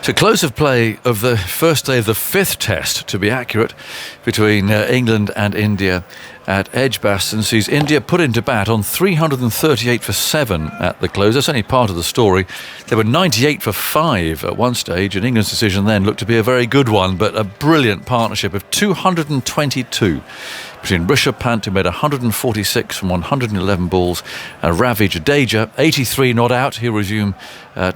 So close of play of the first day of the fifth test, to be accurate, between England and India at Edgbaston sees India put into bat on 338 for 7 at the close. That's only part of the story. They were 98 for 5 at one stage, and England's decision then looked to be a very good one, but a brilliant partnership of 222 between Rishabh Pant, who made 146 from 111 balls, and Ravi Jadeja, 83 not out. He'll resume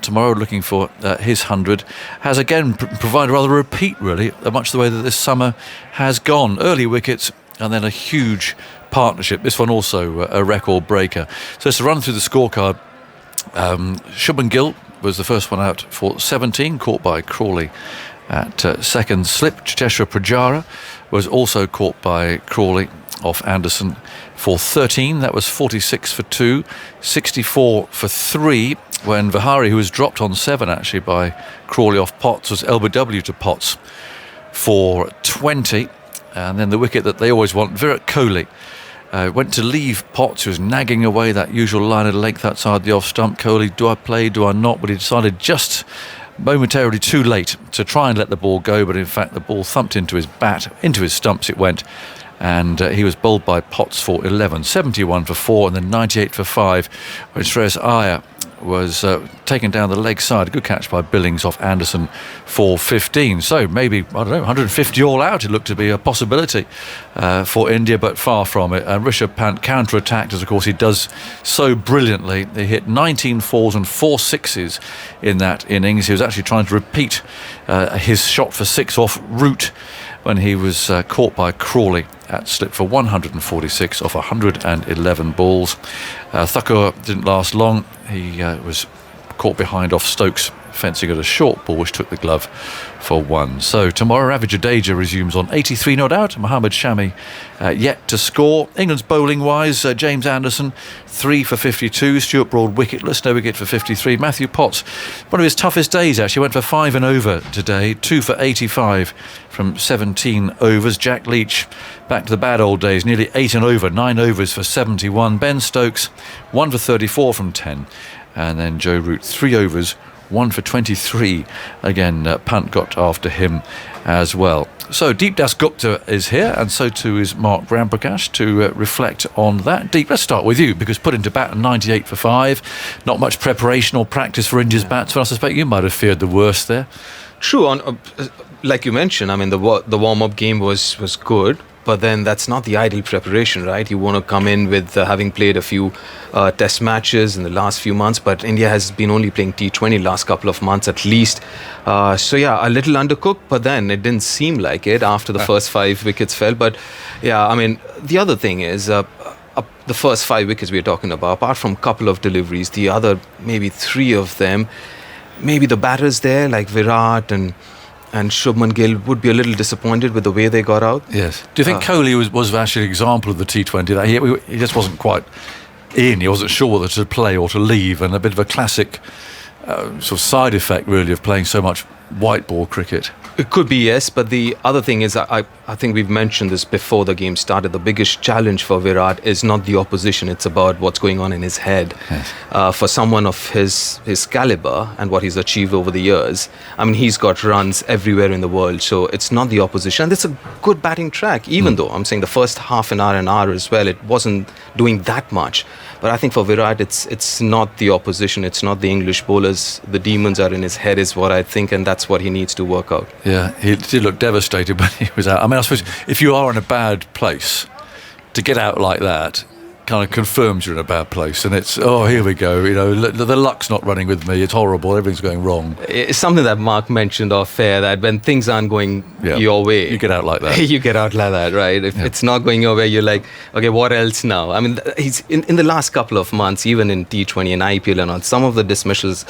tomorrow looking for his 100. Has again provided rather a repeat, really, much the way that this summer has gone. Early wickets and then a huge partnership. This one also a record breaker. So to run through the scorecard, Shubman Gill was the first one out for 17, caught by Crawley at second slip. Cheteshwar Pujara was also caught by Crawley off Anderson for 13. That was 46 for 2, 64 for 3, when Vihari, who was dropped on 7 actually by Crawley off Potts, was LBW to Potts for 20. And then the wicket that they always want, Virat Kohli, went to leave Potts, who was nagging away that usual line of length outside the off stump. Kohli, do I play, do I not? But he decided just momentarily too late to try and let the ball go, but in fact the ball thumped into his bat, into his stumps it went, and he was bowled by Potts for 11, 71 for 4, and then 98 for 5, when Shreyas Iyer was taken down the leg side. A good catch by Billings off Anderson for 15. So maybe, I don't know, 150 all out, it looked to be a possibility for India, but far from it. And Rishabh Pant counter-attacked, as of course he does so brilliantly. He hit 19 fours and 4 sixes in that innings. He was actually trying to repeat his shot for 6 off route when he was caught by Crawley at slip for 146 off 111 balls. Thakur didn't last long. He was caught behind off Stokes, fencing at a short ball which took the glove for 1. So tomorrow Ravi Jadeja resumes on 83 not out. Mohammad Shami yet to score. England's bowling wise, James Anderson 3 for 52, Stuart Broad wicketless, no wicket for 53. Matthew Potts, one of his toughest days actually, went for 5 and over today, 2 for 85 from 17 overs. Jack Leach back to the bad old days, nearly 8 and over, 9 overs for 71. Ben Stokes 1 for 34 from 10, and then Joe Root 3 overs, 1 for 23. Again, Pant got after him as well. So Deep Das Gupta is here, and so too is Mark Ramprakash to reflect on that. Deep, let's start with you, because put into bat at 98 for 5, not much preparation or practice for India's batsmen. I suspect you might have feared the worst there. True. Like you mentioned, I mean, the warm-up game was good, but then that's not the ideal preparation, right? You want to come in with having played a few test matches in the last few months, but India has been only playing T20 last couple of months at least. So yeah, a little undercooked, but then it didn't seem like it after the first 5 wickets fell. But yeah, I mean, the other thing is the first 5 wickets we are talking about, apart from a couple of deliveries, the other maybe 3 of them, maybe the batters there like Virat and Shubman Gill would be a little disappointed with the way they got out. Yes. Do you think Kohli was actually an example of the T20? That he just wasn't quite in. He wasn't sure whether to play or to leave, and a bit of a classic sort of side effect, really, of playing so much white ball cricket. It could be, yes, but the other thing is, I think we've mentioned this before the game started, the biggest challenge for Virat is not the opposition, it's about what's going on in his head. Yes. For someone of his caliber and what he's achieved over the years, I mean, he's got runs everywhere in the world, so it's not the opposition. And it's a good batting track, even though I'm saying the first half an hour as well, it wasn't doing that much. But I think for Virat, it's not the opposition, it's not the English bowlers. The demons are in his head is what I think, and that's what he needs to work out. Yeah, he did look devastated when he was out. I mean, I suppose if you are in a bad place, to get out like that kind of confirms you're in a bad place, and it's, oh, here we go, you know, the luck's not running with me, it's horrible, everything's going wrong. It's something that Mark mentioned off air, that when things aren't going your way, you get out like that. You get out like that, right? If it's not going your way, you're like, okay, what else now? I mean, he's in the last couple of months, even in T20 and IPL and on some of the dismissals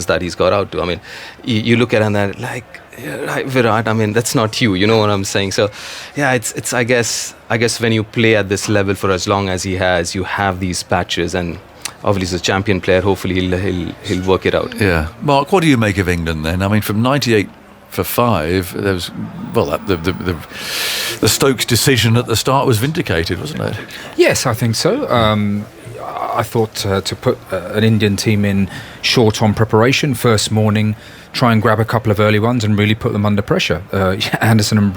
that he's got out to, I mean, you look at it and they're like, right, Virat, I mean, that's not you know what I'm saying? So yeah, it's I guess when you play at this level for as long as he has, you have these patches, and obviously he's a champion player, hopefully he'll work it out. Yeah. Mark, what do you make of England then? I mean, from 98 for 5, there was, well, the Stokes decision at the start was vindicated, wasn't it? Yes, I think so. I thought to put an Indian team in short on preparation, first morning, try and grab a couple of early ones and really put them under pressure. Anderson and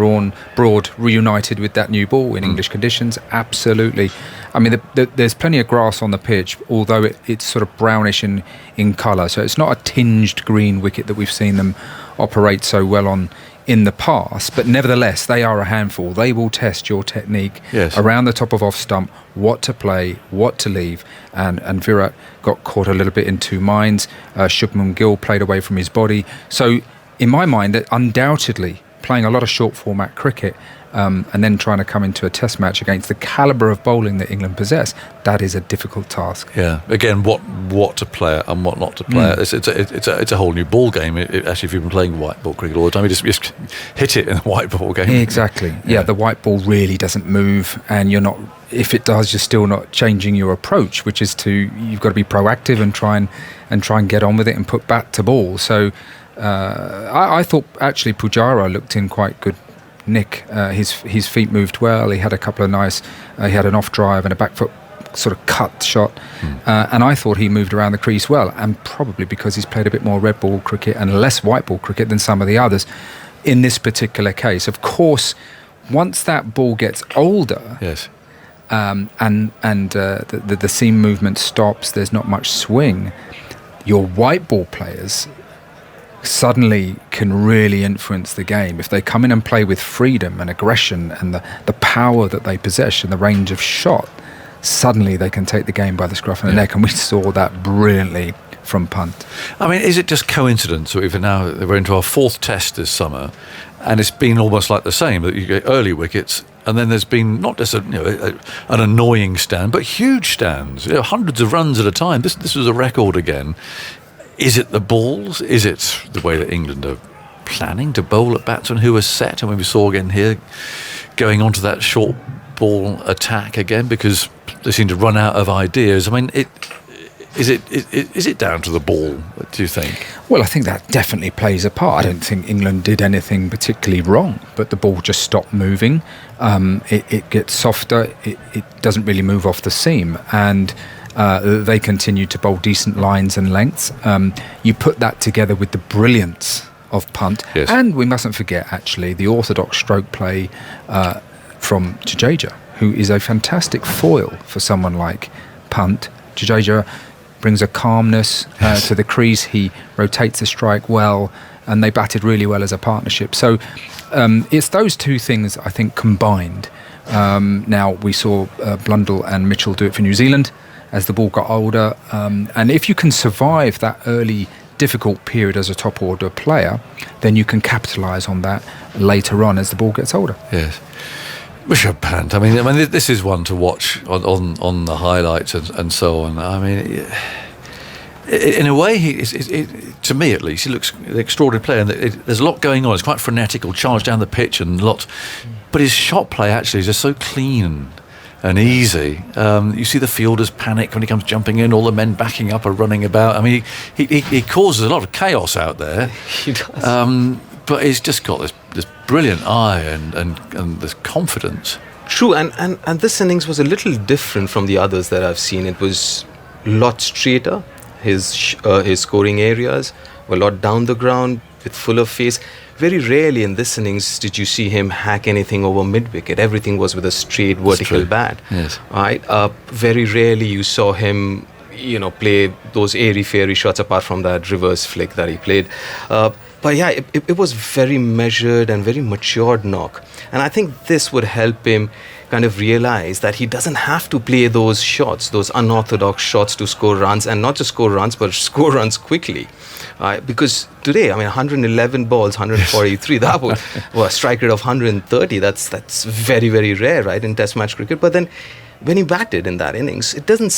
Broad reunited with that new ball in English conditions, absolutely. I mean, there's plenty of grass on the pitch, although it's sort of brownish in colour, so it's not a tinged green wicket that we've seen them operate so well on in the past, but nevertheless they are a handful. They will test your technique around the top of off stump, what to play, what to leave, and Virat got caught a little bit in two minds. Shubman Gill played away from his body, so in my mind that undoubtedly playing a lot of short format cricket and then trying to come into a test match against the calibre of bowling that England possess, that is a difficult task. Yeah, again, what to play at and what not to play at. It's a whole new ball game. Actually, if you've been playing white ball cricket all the time, you just hit it in a white ball game. Exactly. Yeah, the white ball really doesn't move, and you're not. If it does, you're still not changing your approach, which is you've got to be proactive and try and get on with it and put bat to ball. So I thought actually Pujara looked in quite good nick. His feet moved well. He had a couple of nice. He had an off drive and a back foot sort of cut shot, and I thought he moved around the crease well. And probably because he's played a bit more red ball cricket and less white ball cricket than some of the others. In this particular case, of course, once that ball gets older, and the seam movement stops, there's not much swing. Your white ball players suddenly can really influence the game. If they come in and play with freedom and aggression and the power that they possess and the range of shot, suddenly they can take the game by the scruff of the neck, and we saw that brilliantly from Pant. I mean, is it just coincidence that we're into our fourth test this summer, and it's been almost like the same, that you get early wickets, and then there's been not just an annoying stand, but huge stands, hundreds of runs at a time. This was a record again. Is it the balls? Is it the way that England are planning to bowl at batsmen who are set? And we saw again here going on to that short ball attack again because they seem to run out of ideas. I mean, is it down to the ball, do you think? Well, I think that definitely plays a part. I don't think England did anything particularly wrong, but the ball just stopped moving. It gets softer. It doesn't really move off the seam, and they continue to bowl decent lines and lengths. You put that together with the brilliance of Pant, and we mustn't forget actually the orthodox stroke play from Jadeja, who is a fantastic foil for someone like Pant. Jadeja brings a calmness to the crease. He rotates the strike well, and they batted really well as a partnership. So it's those two things I think combined. Now we saw Blundell and Mitchell do it for New Zealand as the ball got older, and if you can survive that early difficult period as a top order player, then you can capitalise on that later on as the ball gets older. Yes. Rishabh Pant, I mean, this is one to watch on the highlights and so on. I mean, in a way, to me at least, he looks an extraordinary player. And there's a lot going on. It's quite frenetic. He'll charge down the pitch and lots, but his shot play actually is just so clean and easy. You see the fielders panic when he comes jumping in. All the men backing up are running about. I mean, he causes a lot of chaos out there. He does. But he's just got this brilliant eye and this confidence. True, and this innings was a little different from the others that I've seen. It was a lot straighter. His scoring areas were a lot down the ground with fuller face. Very rarely in this innings did you see him hack anything over mid-wicket. Everything was with a straight vertical bat. Yes. Right? Very rarely you saw him, play those airy-fairy shots apart from that reverse flick that he played. But yeah, it was very measured and very matured knock. And I think this would help him kind of realize that he doesn't have to play those shots, those unorthodox shots to score runs, and not just score runs, but score runs quickly. Because today, 111 balls, 143, that was a strike rate of 130. That's very, very rare, right, in Test match cricket. But then when he batted in that innings, it didn't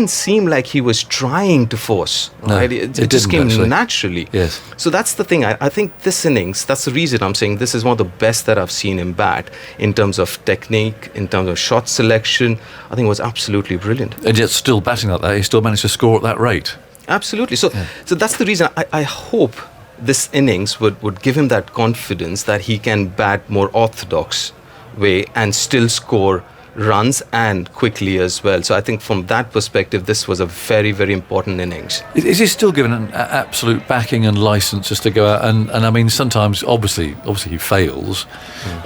seem like he was trying to force. Right? It just came actually naturally. Yes. So that's the thing. I think this innings, that's the reason I'm saying this is one of the best that I've seen him bat in terms of technique, in terms of shot selection. I think it was absolutely brilliant. And yet still batting like that, he still managed to score at that rate. Absolutely. So that's the reason I hope this innings would give him that confidence that he can bat more orthodox way and still score runs and quickly as well. So I think from that perspective, this was a very, very important innings. Is he still given an absolute backing and license just to go out? And I mean, sometimes, obviously he fails.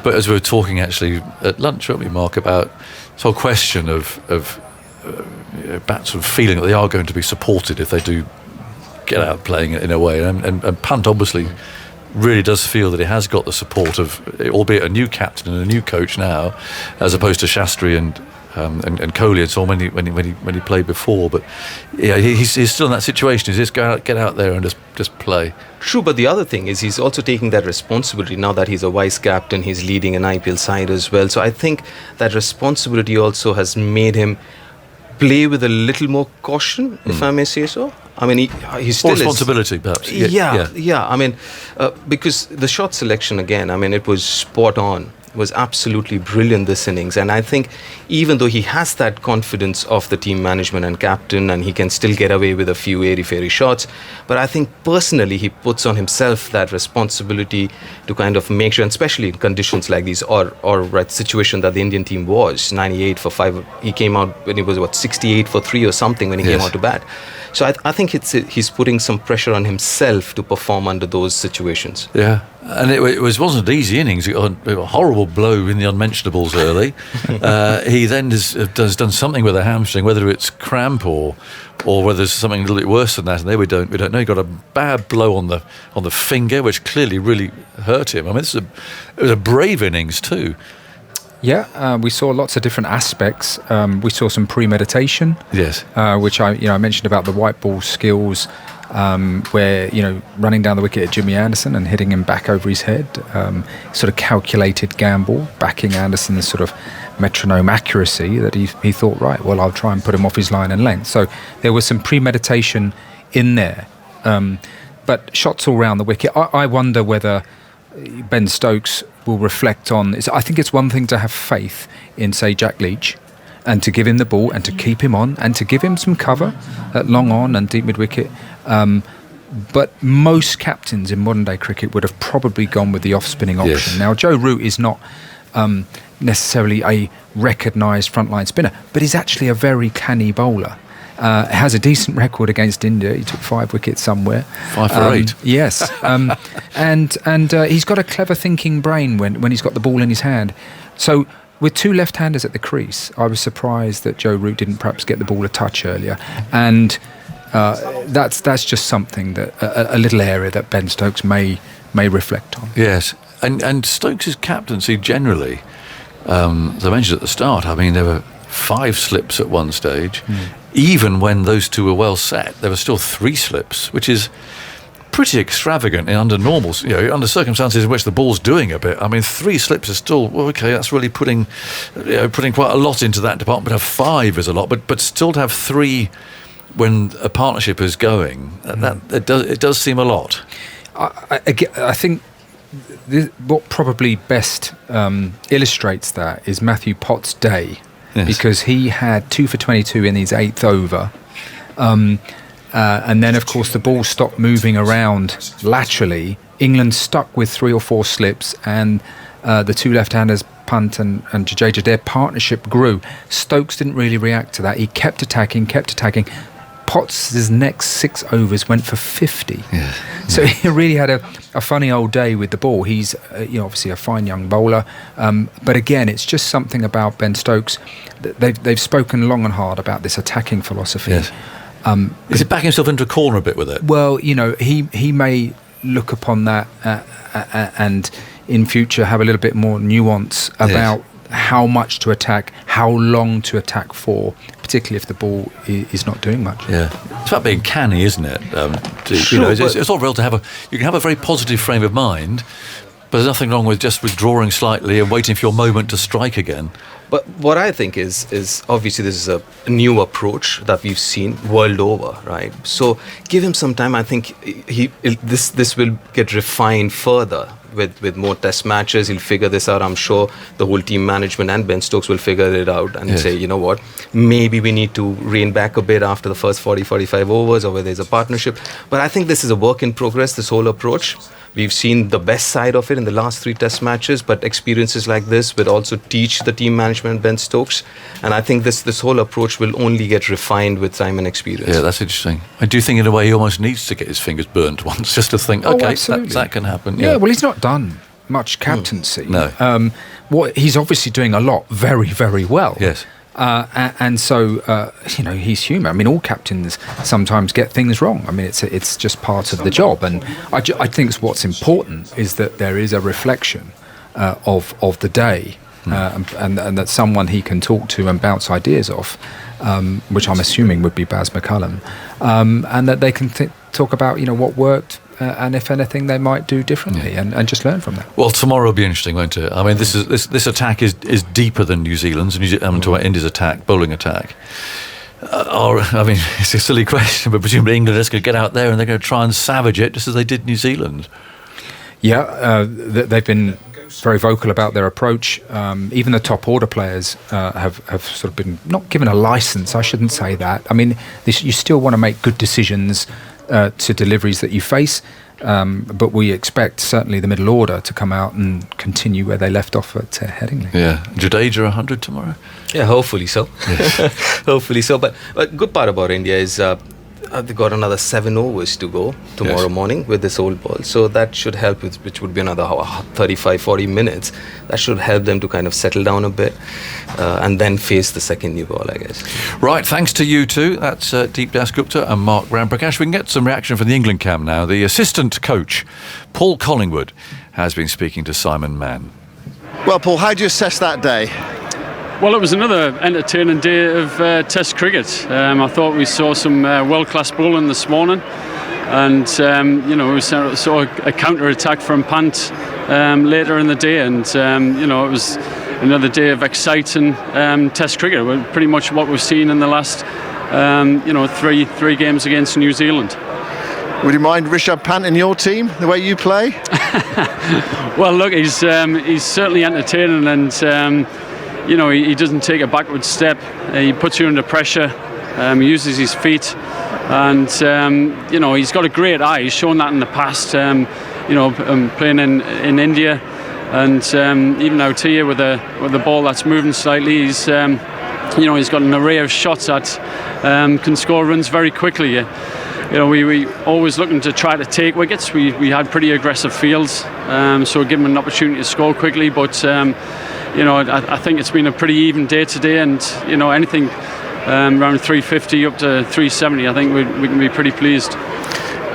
But as we were talking actually at lunch, weren't we, Mark, about this whole question of bats of feeling that they are going to be supported if they do get out playing in a way. And Pant obviously really does feel that he has got the support of, albeit a new captain and a new coach now, as opposed to Shastri and Kohli and so on when he played before. But yeah, he's still in that situation. He's just get out there and just play. True, but the other thing is he's also taking that responsibility now that he's a vice captain. He's leading an IPL side as well. So I think that responsibility also has made him play with a little more caution, if I may say so. I mean, he still or responsibility, perhaps. Yeah. I mean, because the shot selection again, I mean, it was spot on. It was absolutely brilliant this innings, and I think even though he has that confidence of the team management and captain, and he can still get away with a few airy-fairy shots, but I think personally he puts on himself that responsibility to kind of make sure, and especially in conditions like these, or right situation that the Indian team was 98 for 5. He came out when he was 68 for 3 or something when he came out to bat. So I think he's putting some pressure on himself to perform under those situations. Yeah, and it wasn't an easy innings. He got a horrible blow in the unmentionables early. He then has done something with a hamstring, whether it's cramp or whether it's something a little bit worse than that. And there we don't know. He got a bad blow on the finger, which clearly really hurt him. I mean, it was a brave innings too. Yeah, we saw lots of different aspects. We saw some premeditation, yes, which I mentioned about the white ball skills, where running down the wicket at Jimmy Anderson and hitting him back over his head, sort of calculated gamble, backing Anderson's sort of metronome accuracy that he thought, right, well, I'll try and put him off his line and length. So there was some premeditation in there, but shots all round the wicket. I wonder whether Ben Stokes will reflect on. I think it's one thing to have faith in, say, Jack Leach, and to give him the ball and to keep him on and to give him some cover at long on and deep mid wicket. But most captains in modern day cricket would have probably gone with the off spinning option. Yes. Now, Joe Root is not necessarily a recognised frontline spinner, but he's actually a very canny bowler. Has a decent record against India. He took 5 wickets somewhere. 5 for 8. Yes, and he's got a clever thinking brain when he's got the ball in his hand. So with 2 left-handers at the crease, I was surprised that Joe Root didn't perhaps get the ball a touch earlier. And that's just something that a little area that Ben Stokes may reflect on. Yes, and Stokes' captaincy generally, as I mentioned at the start, I mean, there were 5 slips at one stage. Even when those 2 were well set, there were still 3 slips, which is pretty extravagant under normal, under circumstances in which the ball's doing a bit. I mean, 3 slips is still, well, okay, that's really putting quite a lot into that department. But to have 5 is a lot, but still to have 3 when a partnership is going, it does seem a lot. I think what probably best illustrates that is Matthew Pott's day. Yes. Because he had 2 for 22 in his 8th over. And then, of course, the ball stopped moving around laterally. England stuck with 3 or 4 slips, and the 2 left-handers, Pant and Jadeja, their partnership grew. Stokes didn't really react to that. He kept attacking. Potts' next 6 overs went for 50. Yeah. So he really had a funny old day with the ball. He's obviously a fine young bowler, but again, it's just something about Ben Stokes. They've spoken long and hard about this attacking philosophy. Yes. Is he backing himself into a corner a bit with it? Well, he may look upon that and in future have a little bit more nuance about how much to attack, how long to attack for, particularly if the ball is not doing much. Yeah, it's about being canny, isn't it? Sure, it's all real to have you can have a very positive frame of mind, but there's nothing wrong with just withdrawing slightly and waiting for your moment to strike again. But what I think is obviously this is a new approach that we've seen world over, right? So give him some time. I think this will get refined further with more test matches, he'll figure this out. I'm sure the whole team management and Ben Stokes will figure it out and say, you know what, maybe we need to rein back a bit after the first 40-45 overs, or where there's a partnership. But I think this is a work in progress, this whole approach. We've seen the best side of it in the last 3 test matches, but experiences like this will also teach the team management, Ben Stokes. And I think this whole approach will only get refined with time and experience. Yeah, that's interesting. I do think in a way he almost needs to get his fingers burnt once, just to think, okay, that can happen. Yeah, well, he's not done much captaincy. No. What he's obviously doing a lot very, very well. Yes. And so, he's human. I mean, all captains sometimes get things wrong. I mean, it's just part of the job. And I think what's important is that there is a reflection of the day, and that someone he can talk to and bounce ideas off, which I'm assuming would be Baz McCullum, and that they can talk about what worked. And if anything, they might do differently, and just learn from that. Well, tomorrow will be interesting, won't it? I mean, this attack is deeper than New Zealand's. To India's attack, bowling attack. It's a silly question, but presumably England is going to get out there and they're going to try and savage it, just as they did New Zealand. Yeah, they've been very vocal about their approach. Even the top order players have sort of been not given a license. I shouldn't say that. I mean, you still want to make good decisions to deliveries that you face, but we expect certainly the middle order to come out and continue where they left off at Headingley. Yeah, Jadeja 100 tomorrow. Yeah, hopefully so. Yes. Hopefully so. But good part about India is they've got another 7 overs to go tomorrow morning with this old ball. So that should help, which would be another 35-40 minutes. That should help them to kind of settle down a bit and then face the second new ball, I guess. Right, thanks to you two. That's Deep Das Gupta and Mark Ramprakash. We can get some reaction from the England camp now. The assistant coach, Paul Collingwood, has been speaking to Simon Mann. Well, Paul, how do you assess that day? Well, it was another entertaining day of Test cricket. I thought we saw some world-class bowling this morning, and we saw a counter-attack from Pant later in the day, and it was another day of exciting Test cricket. Pretty much what we've seen in the last three games against New Zealand. Would you mind Rishabh Pant in your team, the way you play? Well, look, he's certainly entertaining, and he doesn't take a backward step. He puts you under pressure. He uses his feet, and he's got a great eye. He's shown that in the past. Playing in India, and even out here with a ball that's moving slightly, he's got an array of shots that can score runs very quickly. We always looking to try to take wickets. We had pretty aggressive fields, so give him an opportunity to score quickly, but. I think it's been a pretty even day today, and anything around 350 up to 370, I think we can be pretty pleased.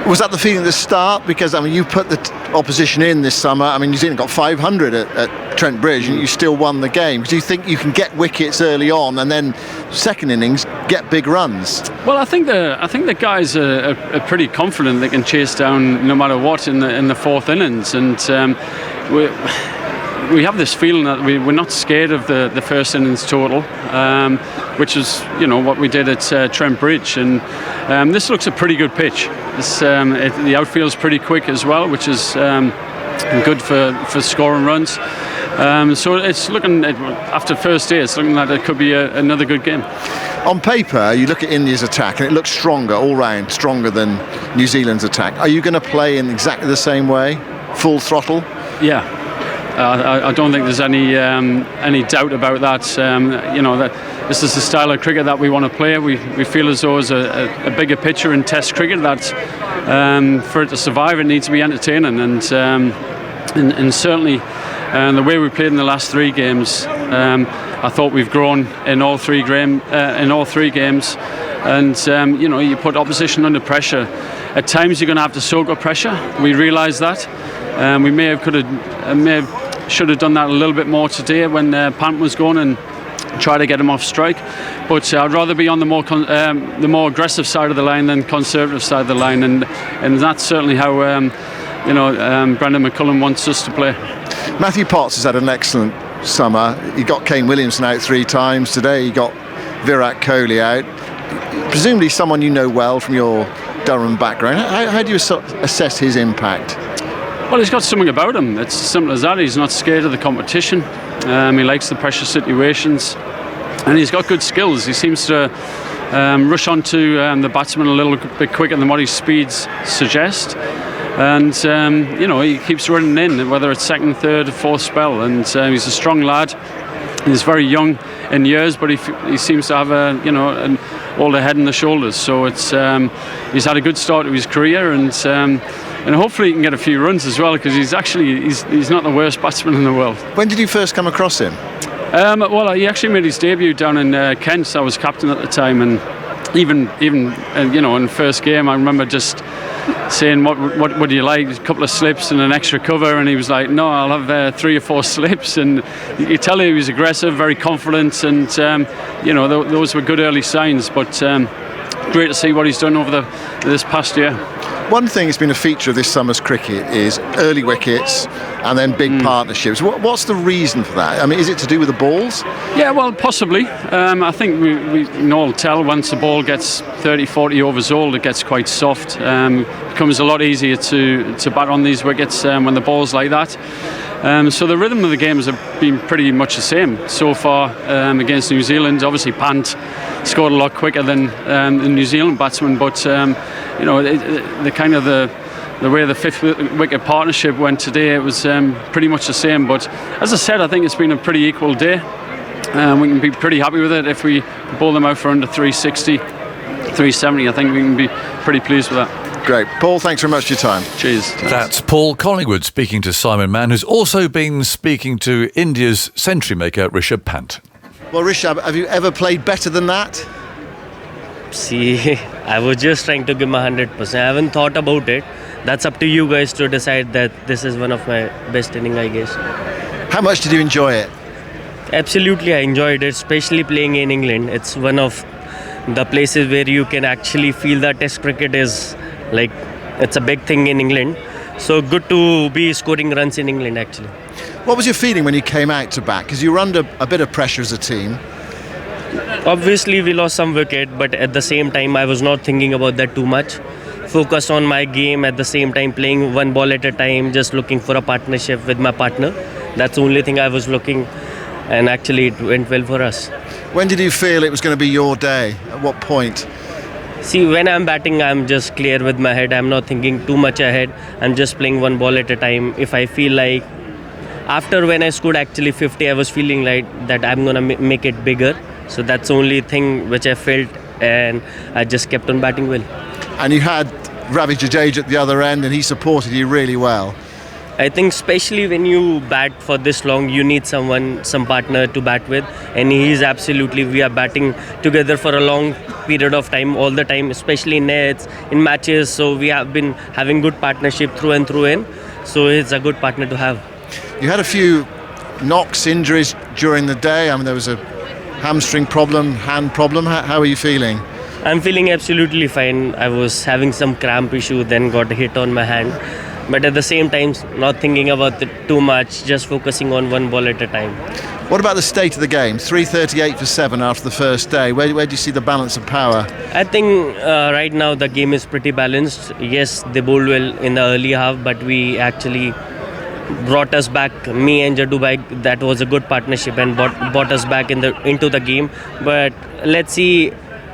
Was that the feeling at the start? Because you put the opposition in this summer. New Zealand got 500 at Trent Bridge, and you still won the game. Do you think you can get wickets early on, and then second innings get big runs? Well, I think the guys are pretty confident they can chase down no matter what in the fourth innings, and we have this feeling that we're not scared of the first innings total, which is what we did at Trent Bridge, and this looks a pretty good pitch. The outfield's pretty quick as well, which is good for scoring runs. So it's looking after first day, it's looking like it could be another good game. On paper, you look at India's attack and it looks stronger all round, stronger than New Zealand's attack. Are you going to play in exactly the same way, full throttle? Yeah. I don't think there's any doubt about that. That this is the style of cricket that we want to play. We feel as though there's a bigger picture in Test cricket that for it to survive, it needs to be entertaining. And certainly the way we played in the last 3 games, I thought we've grown in all three games. And you put opposition under pressure. At times you're going to have to soak up pressure. We realise that. We should have done that a little bit more today when Pant was going and try to get him off strike. But I'd rather be on the more aggressive side of the line than conservative side of the line, and that's certainly how Brendan McCullum wants us to play. Matthew Potts has had an excellent summer. He got Kane Williamson out 3 times today. He got Virat Kohli out. Presumably someone you know well from your Durham background. How do you assess his impact? Well, he's got something about him. It's as simple as that. He's not scared of the competition. He likes the pressure situations, and he's got good skills. He seems to rush onto the batsman a little bit quicker than what his speeds suggest. And he keeps running in, whether it's second, third, fourth spell. And he's a strong lad. He's very young in years, but he seems to have an older head and the shoulders. So it's he's had a good start to his career, and hopefully he can get a few runs as well, because he's not the worst batsman in the world. When did you first come across him? Well, he actually made his debut down in Kent. I was captain at the time, and even in the first game, I remember just saying, what do you like? A couple of slips and an extra cover, and he was like, no, I'll have 3 or 4 slips. And you could tell he was aggressive, very confident, and those were good early signs. But great to see what he's done over this past year. One thing that's been a feature of this summer's cricket is early wickets and then big partnerships. What's the reason for that? I mean, is it to do with the balls? Yeah, well, possibly. I think we can all tell once the ball gets 30, 40 overs old, it gets quite soft. It becomes a lot easier to bat on these wickets when the ball's like that. So the rhythm of the games have been pretty much the same so far against New Zealand. Obviously, Pant scored a lot quicker than the New Zealand batsman, but the way the fifth wicket partnership went today, it was pretty much the same. But as I said, I think it's been a pretty equal day. We can be pretty happy with it. If we bowl them out for under 360, 370, I think we can be pretty pleased with that. Great. Paul, thanks very much for your time. Cheers. That's Paul Collingwood speaking to Simon Mann, who's also been speaking to India's century maker Rishabh Pant. Well, Rishabh, have you ever played better than that? See, I was just trying to give my 100%. I haven't thought about it. That's up to you guys to decide that this is one of my best innings, I guess. How much did you enjoy it? Absolutely, I enjoyed it, especially playing in England. It's one of the places where you can actually feel that Test cricket is like, it's a big thing in England. So good to be scoring runs in England, actually. What was your feeling when you came out to bat? Because you were under a bit of pressure as a team. Obviously, we lost some wicket, but at the same time, I was not thinking about that too much. Focused on my game, at the same time playing one ball at a time, just looking for a partnership with my partner. That's the only thing I was looking, and actually it went well for us. When did you feel it was going to be your day? At what point? See, when I'm batting, I'm just clear with my head. I'm not thinking too much ahead. I'm just playing one ball at a time. If I feel like, after when I scored actually 50, I was feeling like that I'm going to make it bigger. So that's the only thing which I felt, and I just kept on batting well. And you had Ravi Jadeja at the other end, and he supported you really well. I think especially when you bat for this long, you need some partner to bat with, and we are batting together for a long period of time, all the time, especially in nets, in matches. So we have been having good partnership through and through. So it's a good partner to have. You had a few knocks, injuries during the day. I mean, there was a hamstring problem, hand problem. How are you feeling? I'm feeling absolutely fine. I was having some cramp issue, then got a hit on my hand. But at the same time, not thinking about it too much, just focusing on one ball at a time. What about the state of the game? 338 for 7 after the first day. Where do you see the balance of power? I think right now the game is pretty balanced. Yes, they bowled well in the early half, but we actually brought us back, me and Jaddu Bhai. That was a good partnership and brought us back into the game. But let's see,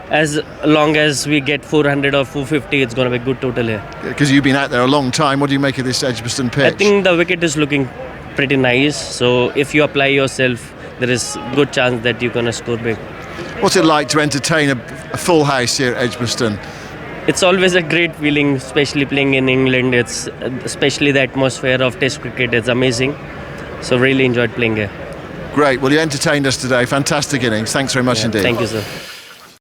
as long as we get 400 or 450, it's going to be a good total here. Because you've been out there a long time, what do you make of this Edgbaston pitch? I think the wicket is looking pretty nice. So if you apply yourself, there is good chance that you're going to score big. What's it like to entertain a full house here at Edgbaston? It's always a great feeling, especially playing in England. It's especially the atmosphere of Test cricket is amazing. So really enjoyed playing here. Great. Well, you entertained us today. Fantastic innings. Thanks very much indeed. Thank you, sir.